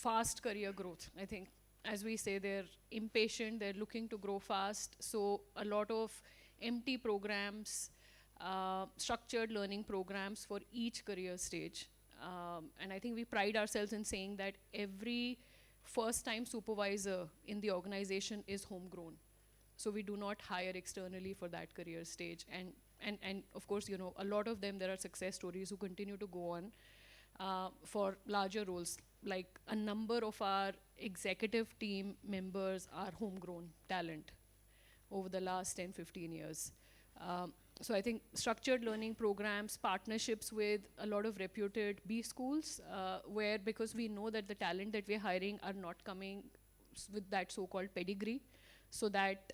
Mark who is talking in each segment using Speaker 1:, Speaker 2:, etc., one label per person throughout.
Speaker 1: fast career growth. I think, as we say, they're impatient, they're looking to grow fast. So a lot of empty programs, structured learning programs for each career stage. And I think we pride ourselves in saying that every first-time supervisor in the organization is homegrown. So we do not hire externally for that career stage. And of course, you know, a lot of them, there are success stories who continue to go on for larger roles. Like a number of our executive team members are homegrown talent over the last 10, 15 years. So I think structured learning programs, partnerships with a lot of reputed B schools, where because we know that the talent that we're hiring are not coming with that so-called pedigree, so that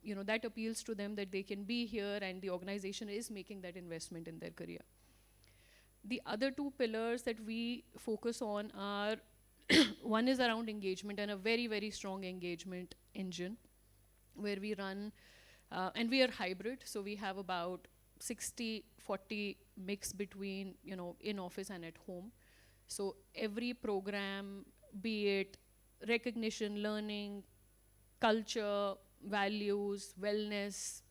Speaker 1: you know, that appeals to them that they can be here and the organization is making that investment in their career. The other two pillars that we focus on are one is around engagement and a very, very strong engagement engine where we run, and we are hybrid, so we have about 60-40 mix between, you know, in office and at home. So every program, be it recognition, learning, culture, values, wellness,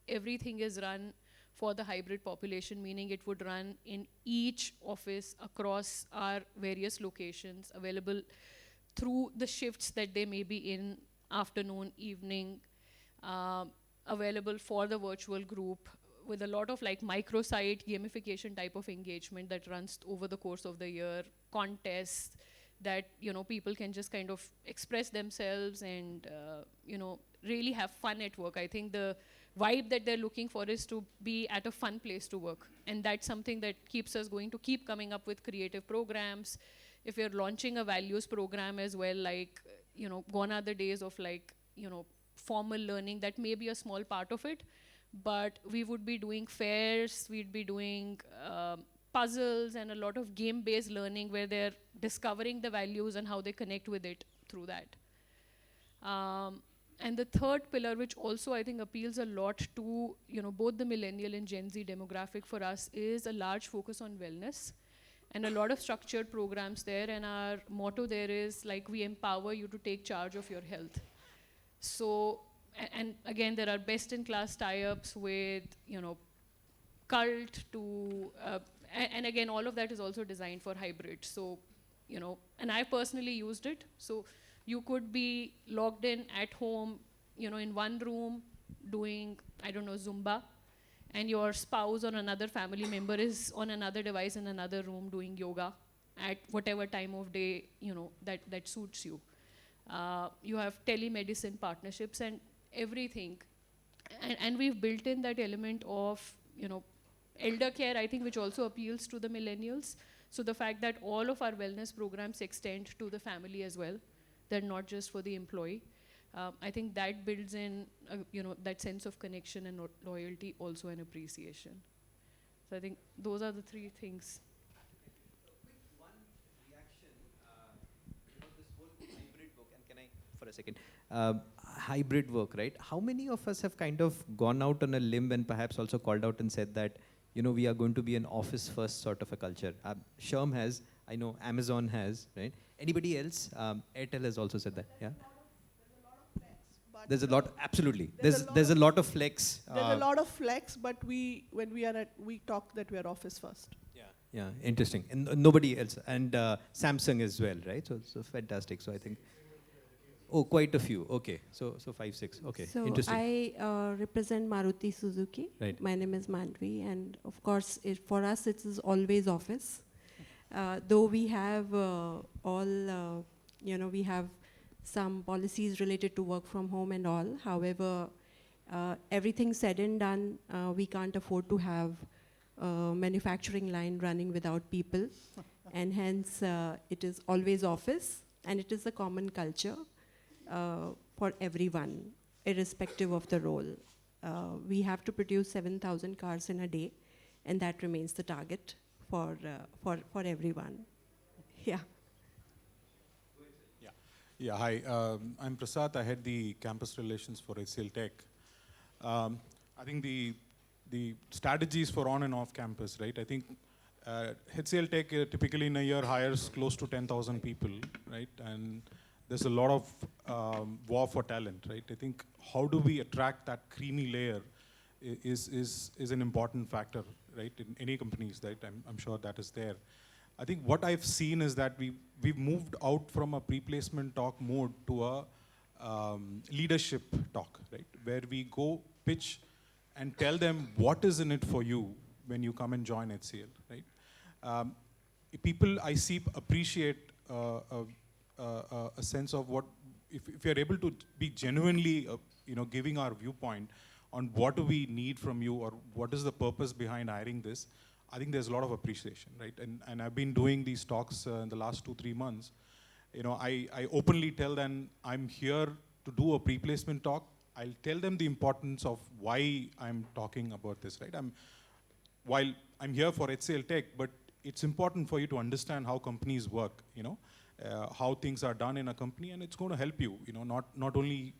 Speaker 1: everything is run for the hybrid population, meaning it would run in each office across our various locations, available through the shifts that they may be in, afternoon, evening, available for the virtual group with a lot of like microsite gamification type of engagement that runs over the course of the year, contests that, you know, people can just kind of express themselves and, you know, really have fun at work. I think the vibe that they're looking for is to be at a fun place to work. And that's something that keeps us going to keep coming up with creative programs. If you're launching a values program as well, like, you know, gone are the days of like, you know, formal learning, that may be a small part of it, but we would be doing fairs, we'd be doing puzzles and a lot of game-based learning where they're discovering the values and how they connect with it through that. And the third pillar, which also I think appeals a lot to, you know, both the millennial and Gen Z demographic for us, is a large focus on wellness and a lot of structured programs there. And our motto there is like, we empower you to take charge of your health. So, and again, there are best-in-class tie-ups with, you know, cult to, and again, all of that is also designed for hybrid. So, you know, and I personally used it. So you could be logged in at home, you know, in one room doing, I don't know, Zumba, and your spouse or another family member is on another device in another room doing yoga at whatever time of day, you know, that suits you. You have telemedicine partnerships and everything. And we've built in that element of, you know, elder care, I think, which also appeals to the millennials. So the fact that all of our wellness programs extend to the family as well, they're not just for the employee. I think that builds in, you know, that sense of connection and loyalty, also an appreciation. So I think those are the three things.
Speaker 2: One reaction, this whole hybrid work, and can I, for a second, hybrid work, right? How many of us have kind of gone out on a limb and perhaps also called out and said that, you know, we are going to be an office first sort of a culture? Sherm has, I know Amazon has, right? Anybody else? Airtel has also said that, yeah? There's a lot, absolutely. There's a lot of flex.
Speaker 3: There's a lot of flex, but when we are we talk that we are office first.
Speaker 2: Yeah, interesting. And nobody else. And Samsung as well, right? So fantastic. So I think, oh, quite a few. Okay, so 5, 6. Okay,
Speaker 4: so
Speaker 2: interesting.
Speaker 4: I represent Maruti Suzuki.
Speaker 2: Right.
Speaker 4: My name is Manvi, and of course, for us, it is always office. Though we have you know, we have some policies related to work from home and all. However, everything said and done, we can't afford to have a manufacturing line running without people. And hence, it is always office, and it is a common culture for everyone, irrespective of the role. We have to produce 7,000 cars in a day, and that remains the target for everyone. Yeah.
Speaker 5: Yeah, hi. I'm Prasad. I head the campus relations for HCL Tech. I think the strategies for on and off campus, right? I think HCL Tech typically in a year hires close to 10,000 people, right? And there's a lot of war for talent, right? I think how do we attract that creamy layer is an important factor, right? In any companies, right? I'm sure that is there. I think what I've seen is that we've moved out from a pre-placement talk mode to a leadership talk, right? Where we go pitch and tell them what is in it for you when you come and join HCL, right? People I see appreciate a sense of what, if you're able to be genuinely, giving our viewpoint on what do we need from you or what is the purpose behind hiring this, I think there's a lot of appreciation, right? And I've been doing these talks in the last 2-3 months. I openly tell them I'm here to do a pre-placement talk. I'll tell them the importance of why I'm talking about this, right? While I'm here for HCL Tech, but it's important for you to understand how companies work, how things are done in a company, and it's going to help you, not only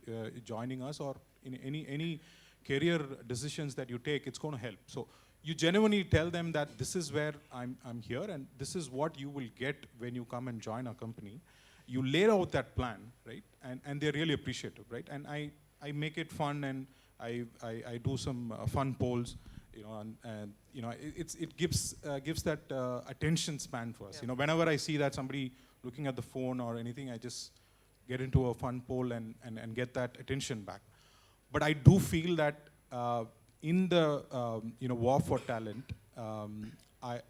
Speaker 5: joining us or in any career decisions that you take, it's going to help. So you genuinely tell them that this is where I'm here and this is what you will get when you come and join our company. You lay out that plan, right? And they're really appreciative, right? And I make it fun and I do some fun polls, and it gives that attention span for us.
Speaker 6: Yeah.
Speaker 5: Whenever I see that somebody looking at the phone or anything, I just get into a fun poll and get that attention back. But I do feel that in the war for talent, I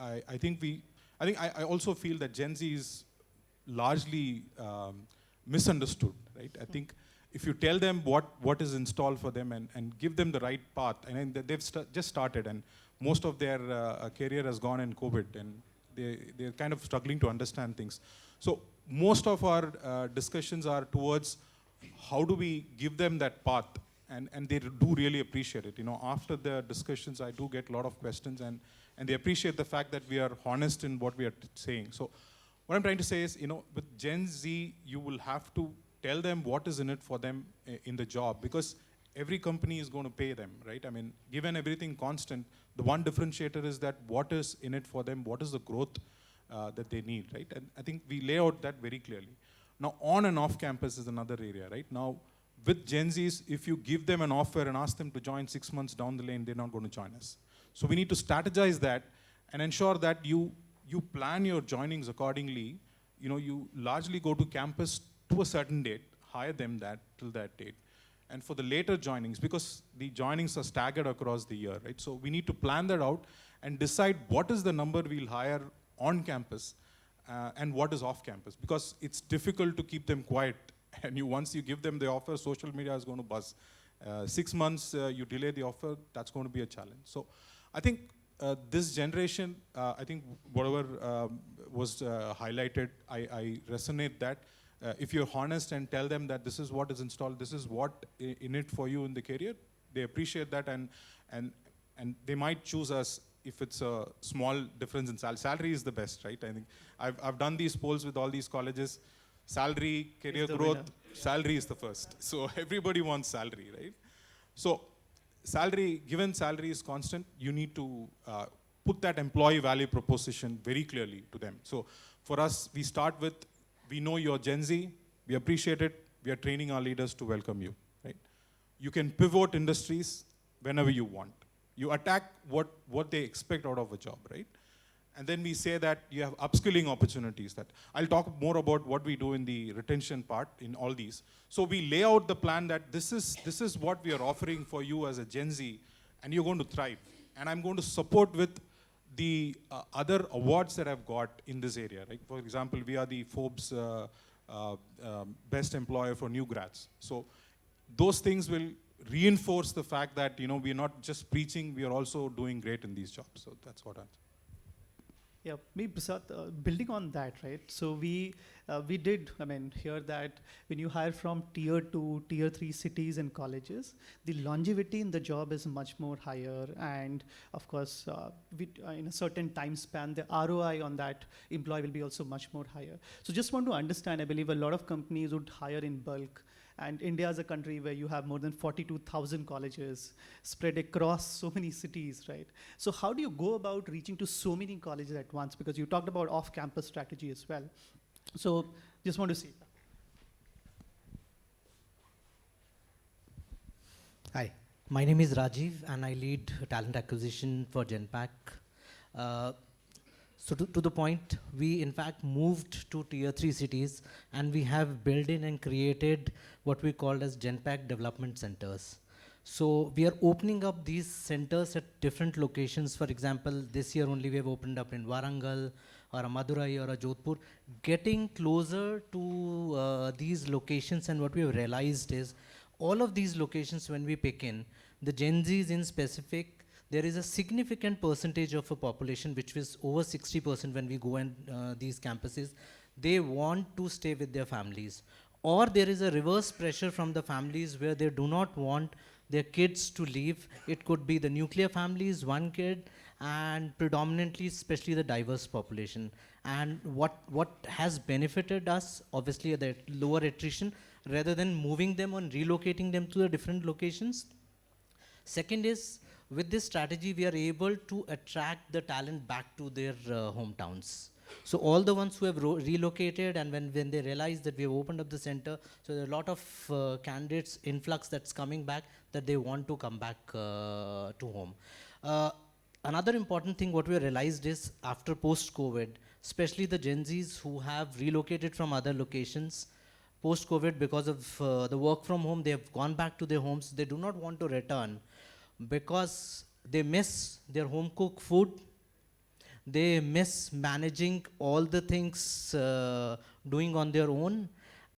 Speaker 5: also feel that Gen Z is largely misunderstood, right? I think if you tell them what is installed for them and give them the right path, and they've just started, and most of their career has gone in COVID, and they're kind of struggling to understand things. So most of our discussions are towards how do we give them that path, and they do really appreciate it. After the discussions, I do get a lot of questions, and they appreciate the fact that we are honest in what we are saying. So what I'm trying to say is, with Gen Z, you will have to tell them what is in it for them in the job, because every company is going to pay them, right? I mean, given everything constant, the one differentiator is that what is in it for them, what is the growth that they need, right? And I think we lay out that very clearly. Now, on and off campus is another area, right? Now, with Gen Zs, if you give them an offer and ask them to join 6 months down the lane, they're not going to join us. So we need to strategize that and ensure that you plan your joinings accordingly. You largely go to campus to a certain date, hire them till that date. And for the later joinings, because the joinings are staggered across the year, right? So we need to plan that out and decide what is the number we'll hire on campus and what is off campus, because it's difficult to keep them quiet. And once you give them the offer, social media is going to buzz. 6 months, you delay the offer, that's going to be a challenge. So I think this generation, I think whatever was highlighted, I resonate that. If you're honest and tell them that this is what is installed, this is what in it for you in the career, they appreciate that, and they might choose us if it's a small difference in salary. Salary is the best, right? I think I've done these polls with all these colleges. Salary, career growth, salary is the first. So everybody wants salary, right? So given salary is constant, you need to put that employee value proposition very clearly to them. So for us, we start with, we know you're Gen Z, we appreciate it, we are training our leaders to welcome you, right? You can pivot industries whenever you want. You attack what they expect out of a job, right? And then we say that you have upskilling opportunities. That I'll talk more about what we do in the retention part in all these. So we lay out the plan that this is what we are offering for you as a Gen Z, and you're going to thrive. And I'm going to support with the other awards that I've got in this area. Right? For example, we are the Forbes Best Employer for New Grads. So those things will reinforce the fact that we're not just preaching, we are also doing great in these jobs. So that's what I'm saying.
Speaker 6: Yeah, maybe Prasad, building on that, right? So we did, hear that when you hire from tier 2, tier 3 cities and colleges, the longevity in the job is much more higher, and of course, in a certain time span, the ROI on that employee will be also much more higher. So just want to understand, I believe a lot of companies would hire in bulk, And India is a country where you have more than 42,000 colleges spread across so many cities, right? So how do you go about reaching to so many colleges at once? Because you talked about off-campus strategy as well. So just want to see.
Speaker 7: Hi, my name is Rajiv and I lead talent acquisition for Genpact. So to the point, we in fact moved to tier 3 cities and we have built in and created what we call as Genpact development centers. So we are opening up these centers at different locations. For example, this year only we have opened up in Warangal or a Madurai or a Jodhpur, getting closer to these locations. And what we have realized is all of these locations when we pick in, the Gen Zs in specific, there is a significant percentage of a population which is over 60% when we go and these campuses, they want to stay with their families. Or there is a reverse pressure from the families where they do not want their kids to leave. It could be the nuclear families, one kid, and predominantly, especially the diverse population. And what has benefited us, obviously the lower attrition, rather than moving them or relocating them to the different locations. Second is, with this strategy, we are able to attract the talent back to their hometowns. So all the ones who have relocated and when they realize that we have opened up the center, so there are a lot of candidates influx that's coming back that they want to come back to home. Another important thing what we realized is after post-COVID, especially the Gen Zs who have relocated from other locations, post-COVID because of the work from home, they have gone back to their homes. They do not want to return because they miss their home cooked food. They miss managing all the things doing on their own.